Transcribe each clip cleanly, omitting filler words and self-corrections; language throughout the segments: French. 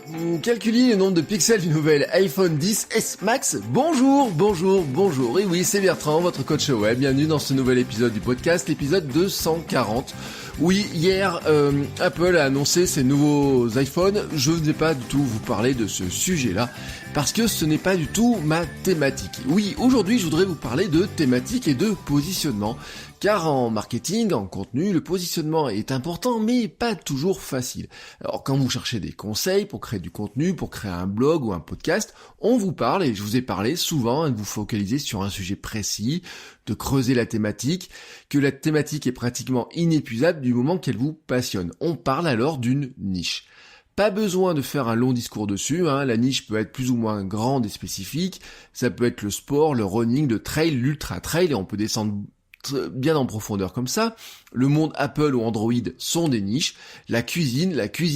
Vous calculez le nombre de pixels du nouvel iPhone X Max? Bonjour. Et oui, c'est Bertrand, votre coach web. Bienvenue dans ce nouvel épisode du podcast, l'épisode 240. Oui, hier, Apple a annoncé ses nouveaux iPhones. Je ne vais pas du tout vous parler de ce sujet-là, parce que ce n'est pas du tout ma thématique. Oui, aujourd'hui, je voudrais vous parler de thématique et de positionnement. Car en marketing, en contenu, le positionnement est important, mais pas toujours facile. Alors quand vous cherchez des conseils pour créer du contenu, pour créer un blog ou un podcast, on vous parle, et je vous ai parlé souvent, de vous focaliser sur un sujet précis, de creuser la thématique, que la thématique est pratiquement inépuisable du moment qu'elle vous passionne. On parle alors d'une niche. Pas besoin de faire un long discours dessus, la niche peut être plus ou moins grande et spécifique, ça peut être le sport, le running, le trail, l'ultra trail, et on peut descendre bien en profondeur comme ça. Le monde Apple ou Android sont des niches. La cuisine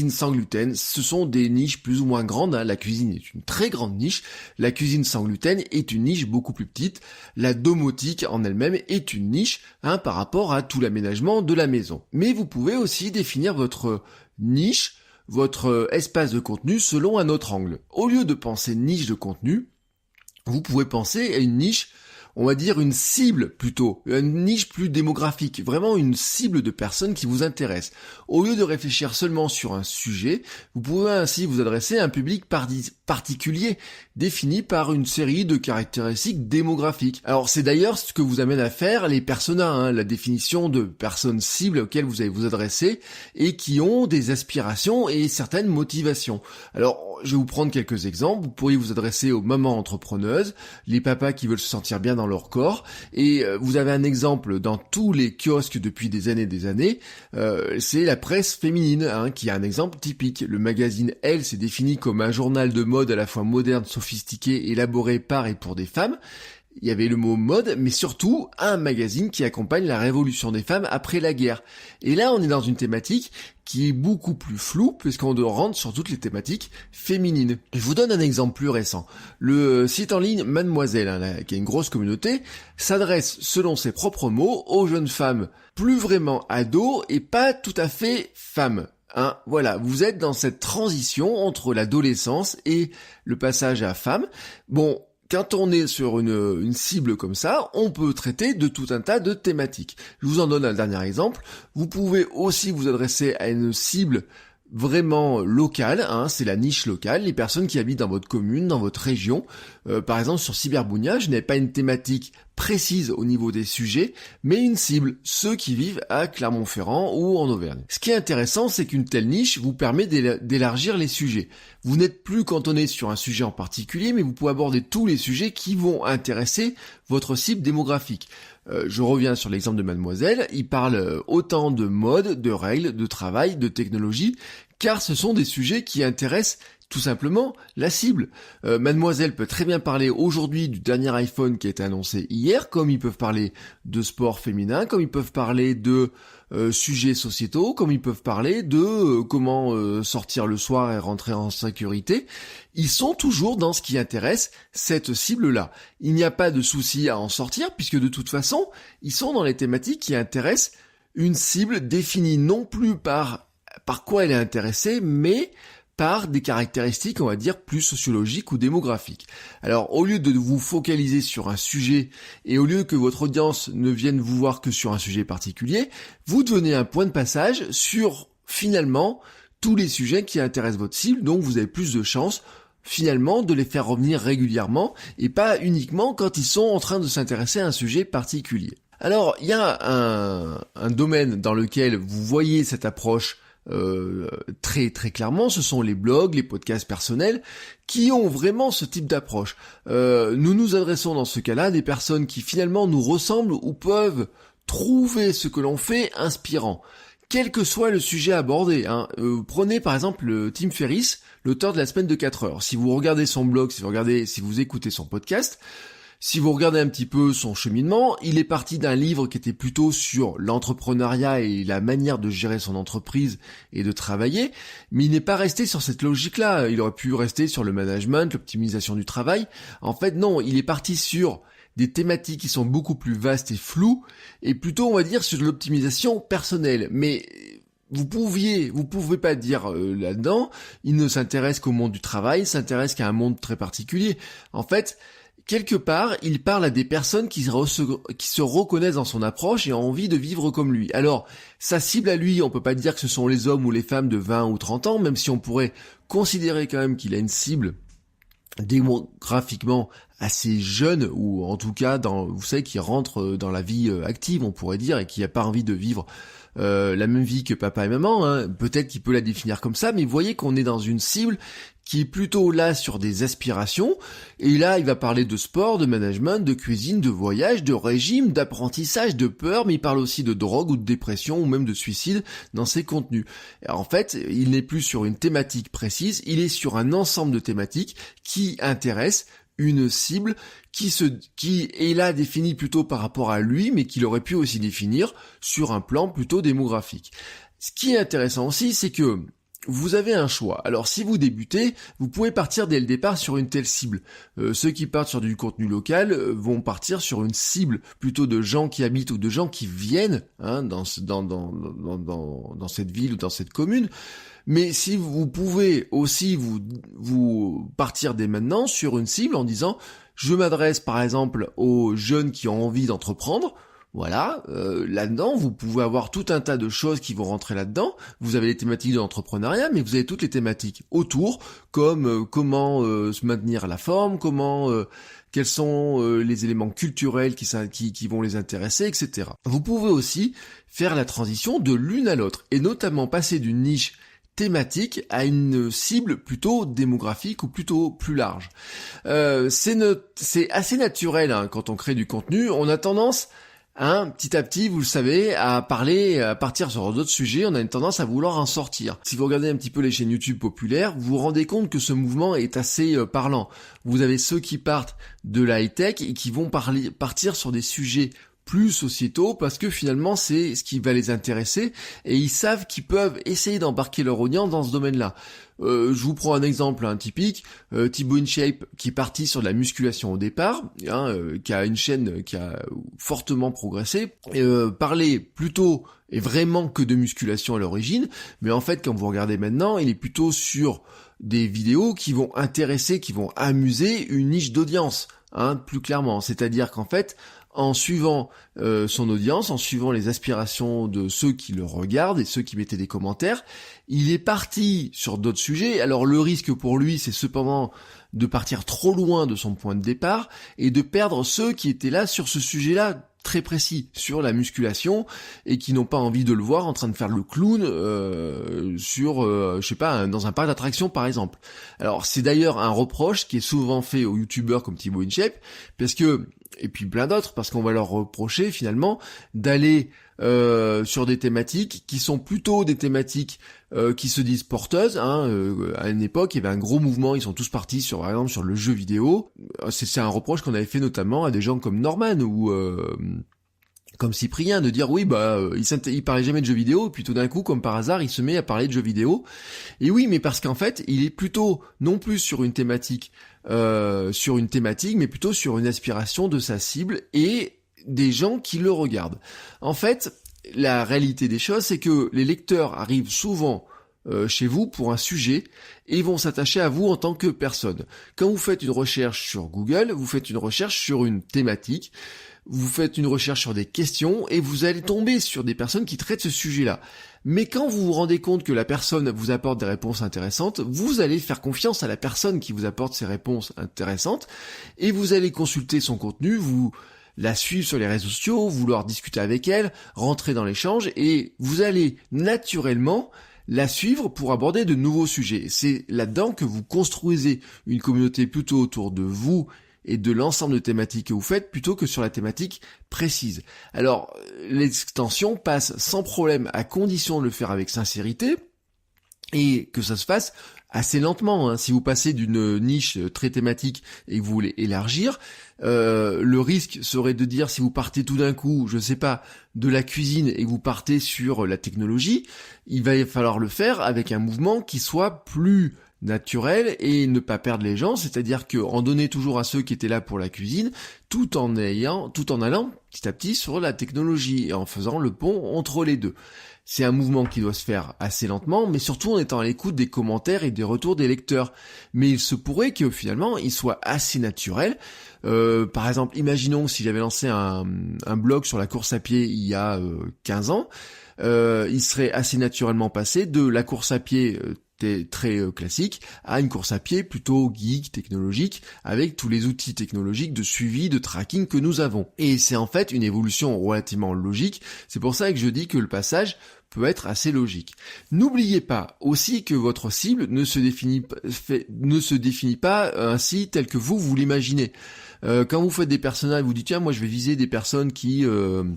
sans gluten, ce sont des niches plus ou moins grandes. La cuisine est une très grande niche. La cuisine sans gluten est une niche beaucoup plus petite. La domotique en elle-même est une niche par rapport à tout l'aménagement de la maison. Mais vous pouvez aussi définir votre niche, votre espace de contenu selon un autre angle. Au lieu de penser niche de contenu, vous pouvez penser à une niche, on va dire une cible plutôt, une niche plus démographique, vraiment une cible de personnes qui vous intéressent. Au lieu de réfléchir seulement sur un sujet, vous pouvez ainsi vous adresser à un public particulier, défini par une série de caractéristiques démographiques. Alors c'est d'ailleurs ce que vous amène à faire les personas, la définition de personnes cibles auxquelles vous allez vous adresser et qui ont des aspirations et certaines motivations. Alors je vais vous prendre quelques exemples. Vous pourriez vous adresser aux mamans entrepreneuses, les papas qui veulent se sentir bien dans leur corps, et vous avez un exemple dans tous les kiosques depuis des années, c'est la presse féminine, qui a un exemple typique. Le magazine Elle s'est défini comme un journal de mode à la fois moderne, sophistiqué, élaboré par et pour des femmes. Il y avait le mot mode, mais surtout un magazine qui accompagne la révolution des femmes après la guerre. Et là, on est dans une thématique qui est beaucoup plus floue, puisqu'on rentre sur toutes les thématiques féminines. Je vous donne un exemple plus récent. Le site en ligne Mademoiselle, qui a une grosse communauté, s'adresse, selon ses propres mots, aux jeunes femmes plus vraiment ados et pas tout à fait femmes. Voilà, vous êtes dans cette transition entre l'adolescence et le passage à femme. Bon, quand on est sur une cible comme ça, on peut traiter de tout un tas de thématiques. Je vous en donne un dernier exemple. Vous pouvez aussi vous adresser à une cible vraiment locale, c'est la niche locale, les personnes qui habitent dans votre commune, dans votre région. Par exemple, sur Cyberbounia, je n'ai pas une thématique précise au niveau des sujets, mais une cible, ceux qui vivent à Clermont-Ferrand ou en Auvergne. Ce qui est intéressant, c'est qu'une telle niche vous permet d'élargir les sujets. Vous n'êtes plus cantonné sur un sujet en particulier, mais vous pouvez aborder tous les sujets qui vont intéresser votre cible démographique. Je reviens sur l'exemple de Mademoiselle, il parle autant de mode, de règles, de travail, de technologie, car ce sont des sujets qui intéressent tout simplement la cible. Mademoiselle peut très bien parler aujourd'hui du dernier iPhone qui a été annoncé hier, comme ils peuvent parler de sport féminin, comme ils peuvent parler de sujets sociétaux, comme ils peuvent parler de comment sortir le soir et rentrer en sécurité. Ils sont toujours dans ce qui intéresse cette cible-là. Il n'y a pas de souci à en sortir, puisque de toute façon, ils sont dans les thématiques qui intéressent une cible définie non plus par quoi elle est intéressée, mais par des caractéristiques, on va dire, plus sociologiques ou démographiques. Alors, au lieu de vous focaliser sur un sujet, et au lieu que votre audience ne vienne vous voir que sur un sujet particulier, vous devenez un point de passage sur, finalement, tous les sujets qui intéressent votre cible, donc vous avez plus de chances, finalement, de les faire revenir régulièrement, et pas uniquement quand ils sont en train de s'intéresser à un sujet particulier. Alors, il y a un domaine dans lequel vous voyez cette approche très très clairement, ce sont les blogs, les podcasts personnels qui ont vraiment ce type d'approche. Nous nous adressons dans ce cas-là à des personnes qui finalement nous ressemblent ou peuvent trouver ce que l'on fait inspirant, quel que soit le sujet abordé. Prenez par exemple Tim Ferriss, l'auteur de La Semaine de 4 heures. Si vous regardez son blog, si vous écoutez son podcast, si vous regardez un petit peu son cheminement, il est parti d'un livre qui était plutôt sur l'entrepreneuriat et la manière de gérer son entreprise et de travailler, mais il n'est pas resté sur cette logique-là. Il aurait pu rester sur le management, l'optimisation du travail. En fait, non, il est parti sur des thématiques qui sont beaucoup plus vastes et floues, et plutôt, on va dire, sur l'optimisation personnelle. Mais vous pouvez pas dire là-dedans, il ne s'intéresse qu'au monde du travail, il s'intéresse qu'à un monde très particulier. En fait, quelque part, il parle à des personnes qui se reconnaissent dans son approche et ont envie de vivre comme lui. Alors, sa cible à lui, on peut pas dire que ce sont les hommes ou les femmes de 20 ou 30 ans, même si on pourrait considérer quand même qu'il a une cible démographiquement assez jeune, ou en tout cas vous savez, qui rentre dans la vie active, on pourrait dire, et qui a pas envie de vivre la même vie que papa et maman, hein. Peut-être qu'il peut la définir comme ça, mais vous voyez qu'on est dans une cible qui est plutôt là sur des aspirations, et là il va parler de sport, de management, de cuisine, de voyage, de régime, d'apprentissage, de peur, mais il parle aussi de drogue ou de dépression ou même de suicide dans ses contenus. Et en fait, il n'est plus sur une thématique précise, il est sur un ensemble de thématiques qui intéressent une cible qui est là définie plutôt par rapport à lui, mais qu'il aurait pu aussi définir sur un plan plutôt démographique. Ce qui est intéressant aussi, c'est que vous avez un choix. Alors si vous débutez, vous pouvez partir dès le départ sur une telle cible. Ceux qui partent sur du contenu local vont partir sur une cible plutôt de gens qui habitent ou de gens qui viennent dans cette ville ou dans cette commune. Mais si vous pouvez aussi vous partir dès maintenant sur une cible en disant je m'adresse par exemple aux jeunes qui ont envie d'entreprendre. Voilà, là-dedans, vous pouvez avoir tout un tas de choses qui vont rentrer là-dedans. Vous avez les thématiques de l'entrepreneuriat, mais vous avez toutes les thématiques autour, comme comment se maintenir à la forme, quels sont les éléments culturels qui vont les intéresser, etc. Vous pouvez aussi faire la transition de l'une à l'autre, et notamment passer d'une niche thématique à une cible plutôt démographique ou plutôt plus large. C'est assez naturel quand on crée du contenu. On a tendance petit à petit, vous le savez, à partir sur d'autres sujets, on a une tendance à vouloir en sortir. Si vous regardez un petit peu les chaînes YouTube populaires, vous vous rendez compte que ce mouvement est assez parlant. Vous avez ceux qui partent de la high-tech et qui vont partir sur des sujets plus sociétaux parce que finalement c'est ce qui va les intéresser et ils savent qu'ils peuvent essayer d'embarquer leur audience dans ce domaine-là. Je vous prends un exemple typique, Thibaut InShape qui est parti sur de la musculation au départ, qui a une chaîne qui a fortement progressé, parlait plutôt et vraiment que de musculation à l'origine, mais en fait quand vous regardez maintenant, il est plutôt sur des vidéos qui vont intéresser, qui vont amuser une niche d'audience, plus clairement, c'est-à-dire qu'en fait en suivant son audience, en suivant les aspirations de ceux qui le regardent et ceux qui mettaient des commentaires, il est parti sur d'autres sujets. Alors le risque pour lui, c'est cependant de partir trop loin de son point de départ et de perdre ceux qui étaient là sur ce sujet-là très précis, sur la musculation, et qui n'ont pas envie de le voir en train de faire le clown dans un parc d'attractions par exemple. Alors c'est d'ailleurs un reproche qui est souvent fait aux youtubeurs comme Thibaut InShape, et puis plein d'autres, parce qu'on va leur reprocher finalement d'aller sur des thématiques qui sont plutôt des thématiques qui se disent porteuses. À une époque, il y avait un gros mouvement, ils sont tous partis par exemple sur le jeu vidéo. C'est un reproche qu'on avait fait notamment à des gens comme Norman ou comme Cyprien, de dire oui il parlait jamais de jeux vidéo, puis tout d'un coup comme par hasard il se met à parler de jeux vidéo. Et oui, mais parce qu'en fait il est plutôt non plus sur une thématique mais plutôt sur une aspiration de sa cible et des gens qui le regardent. En fait, la réalité des choses, c'est que les lecteurs arrivent souvent chez vous pour un sujet et vont s'attacher à vous en tant que personne. Quand vous faites une recherche sur Google, vous faites une recherche sur une thématique, vous faites une recherche sur des questions et vous allez tomber sur des personnes qui traitent ce sujet-là. Mais quand vous vous rendez compte que la personne vous apporte des réponses intéressantes, vous allez faire confiance à la personne qui vous apporte ces réponses intéressantes et vous allez consulter son contenu, vous la suivre sur les réseaux sociaux, vouloir discuter avec elle, rentrer dans l'échange et vous allez naturellement la suivre pour aborder de nouveaux sujets. C'est là-dedans que vous construisez une communauté plutôt autour de vous et de l'ensemble de thématiques que vous faites plutôt que sur la thématique précise. Alors, l'extension passe sans problème à condition de le faire avec sincérité et que ça se fasse assez lentement, hein. Si vous passez d'une niche très thématique et que vous voulez élargir, le risque serait de dire, si vous partez tout d'un coup, je sais pas, de la cuisine et que vous partez sur la technologie, il va falloir le faire avec un mouvement qui soit plus naturel et ne pas perdre les gens, c'est-à-dire que en donner toujours à ceux qui étaient là pour la cuisine, tout en allant petit à petit sur la technologie et en faisant le pont entre les deux. C'est un mouvement qui doit se faire assez lentement, mais surtout en étant à l'écoute des commentaires et des retours des lecteurs. Mais il se pourrait que finalement il soit assez naturel. Par exemple, imaginons si j'avais lancé un blog sur la course à pied il y a 15 ans, il serait assez naturellement passé de la course à pied très classique à une course à pied plutôt geek, technologique, avec tous les outils technologiques de suivi, de tracking que nous avons. Et c'est en fait une évolution relativement logique, c'est pour ça que je dis que le passage peut être assez logique. N'oubliez pas aussi que votre cible ne se définit pas ainsi tel que vous l'imaginez. Quand vous faites des personnages, vous dites tiens, moi je vais viser des personnes qui ont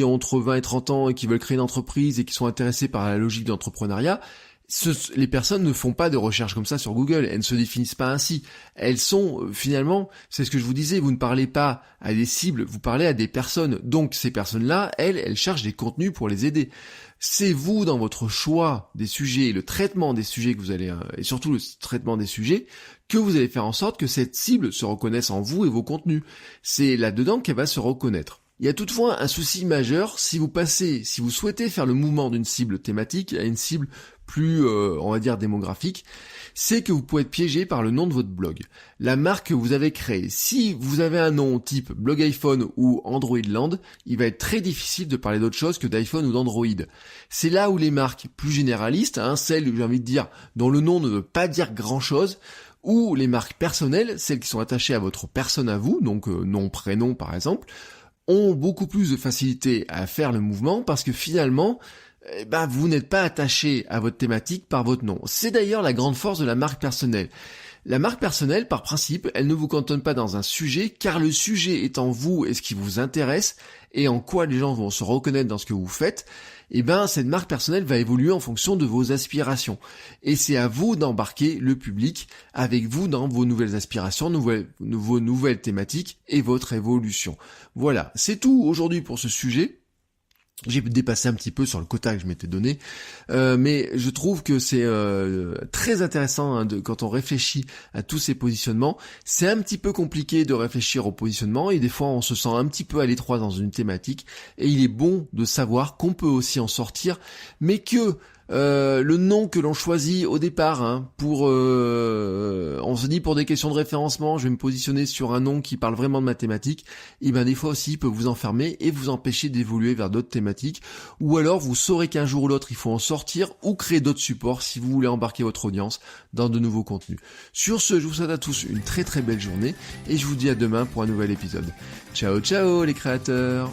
entre 20 et 30 ans et qui veulent créer une entreprise et qui sont intéressées par la logique d'entrepreneuriat. Les personnes ne font pas de recherche comme ça sur Google, elles ne se définissent pas ainsi. Elles sont, finalement, c'est ce que je vous disais, vous ne parlez pas à des cibles, vous parlez à des personnes. Donc ces personnes-là, elles cherchent des contenus pour les aider. C'est vous, dans votre choix des sujets et le traitement des sujets que vous allez, et surtout le traitement des sujets, que vous allez faire en sorte que cette cible se reconnaisse en vous et vos contenus. C'est là-dedans qu'elle va se reconnaître. Il y a toutefois un souci majeur si vous souhaitez faire le mouvement d'une cible thématique à une cible plus, on va dire, démographique, c'est que vous pouvez être piégé par le nom de votre blog. La marque que vous avez créée, si vous avez un nom type blog iPhone ou Android Land, il va être très difficile de parler d'autre chose que d'iPhone ou d'Android. C'est là où les marques plus généralistes, celles, j'ai envie de dire, dont le nom ne veut pas dire grand-chose, ou les marques personnelles, celles qui sont attachées à votre personne à vous, donc nom, prénom par exemple, ont beaucoup plus de facilité à faire le mouvement parce que finalement, vous n'êtes pas attaché à votre thématique par votre nom. C'est d'ailleurs la grande force de la marque personnelle. La marque personnelle, par principe, elle ne vous cantonne pas dans un sujet, car le sujet étant vous et ce qui vous intéresse, et en quoi les gens vont se reconnaître dans ce que vous faites, cette marque personnelle va évoluer en fonction de vos aspirations. Et c'est à vous d'embarquer le public avec vous dans vos nouvelles aspirations, vos nouvelles thématiques et votre évolution. Voilà, c'est tout aujourd'hui pour ce sujet. J'ai dépassé un petit peu sur le quota que je m'étais donné, mais je trouve que c'est très intéressant quand on réfléchit à tous ces positionnements. C'est un petit peu compliqué de réfléchir au positionnement et des fois on se sent un petit peu à l'étroit dans une thématique et il est bon de savoir qu'on peut aussi en sortir, mais que le nom que l'on choisit au départ, on se dit pour des questions de référencement, je vais me positionner sur un nom qui parle vraiment de ma thématique, et des fois aussi il peut vous enfermer et vous empêcher d'évoluer vers d'autres thématiques, ou alors vous saurez qu'un jour ou l'autre il faut en sortir ou créer d'autres supports si vous voulez embarquer votre audience dans de nouveaux contenus. Sur ce, je vous souhaite à tous une très très belle journée et je vous dis à demain pour un nouvel épisode. Ciao ciao les créateurs!